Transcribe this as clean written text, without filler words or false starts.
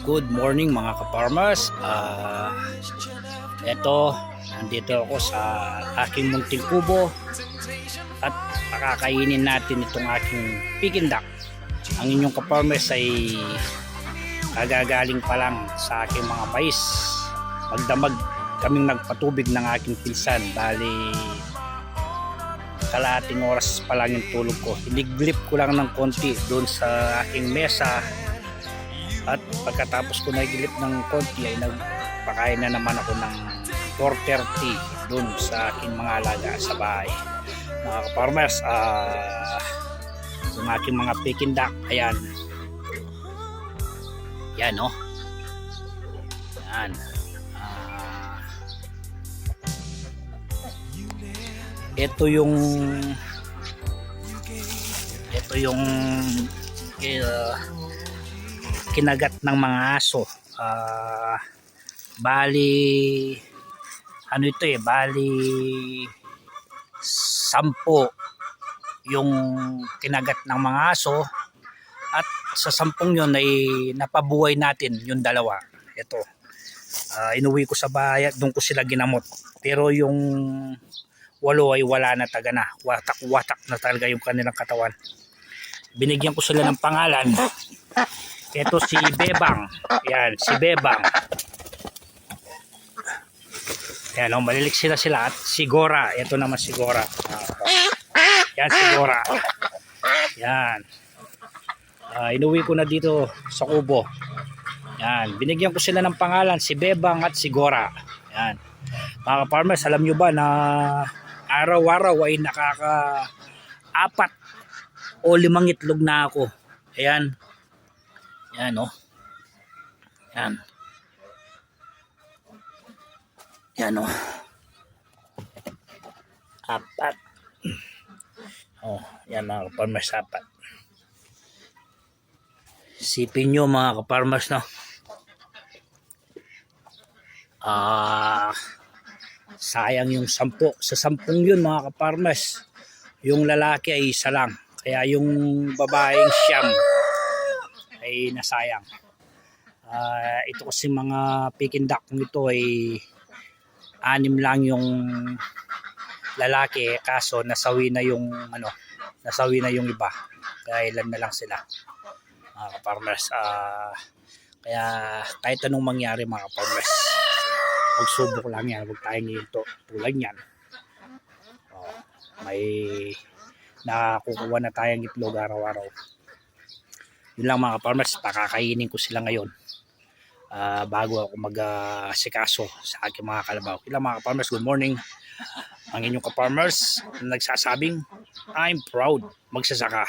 Good morning mga ka-farmers. Eto, nandito ako sa aking munting kubo at pakakainin natin itong aking Peking duck. Ang inyong ka-farmers ay kagagaling pa lang sa aking mga mais. Magdamag kaming nagpatubig ng aking pinsan. Bali, kalahating oras pa lang yung tulog ko. Hiniglip ko lang ng konti doon sa aking mesa. At pagkatapos ko nagilip ng konti ay nagpakain na naman ako ng 4:30 dun sa aking mga alaga sa bahay. Mga ka-farmers, yung aking mga Peking duck, ayan. Yan, no? Yan. Ito yung kinagat ng mga aso. Bali ano ito bali 10 yung kinagat ng mga aso at sa 10 yun ay napabuhay natin yung dalawa. Ito, inuwi ko sa bahay at doon ko sila ginamot, pero yung 8 ay wala na, taga na, watak na talaga yung kanilang katawan. Binigyan ko sila ng pangalan. Ito si Bebang. Yan, si Bebang. Yan, malilik sila at si Gora. Ito naman si Gora. Yan, si Gora. Yan. Inuwi ko na dito sa kubo. Yan, binigyan ko sila ng pangalan, si Bebang at si Gora. Yan. Mga farmers, alam nyo ba na araw-araw ay nakaka-4 o 5 itlog na ako. Ayan. Yan, oh. Yan. Yan, oh. 4. Oh, yan mga ka-farmers, 4. Sipin nyo mga ka-farmers, no? Sayang yung 10. Sa 10 yun mga ka-farmers, yung lalaki ay 1 lang. Kaya yung babaeng siyam ay nasayang. Ito kasi mga Peking duck nito ay 6 lang yung lalaki, kaso nasawi na yung iba. Kaya ilan na lang sila mga ka-farmers. Kaya kahit anong mangyari mga ka-farmers, magsubok lang yan, huwag tayong ito tulad yan. May nakakukuha na tayong itlog araw-araw. Yun lang mga ka-farmers, pakakainin ko sila ngayon bago ako mag-asikaso sa aking mga kalabaw. Yun lang mga ka-farmers, good morning. Ang inyong ka-farmers nagsasabing I'm proud magsasaka.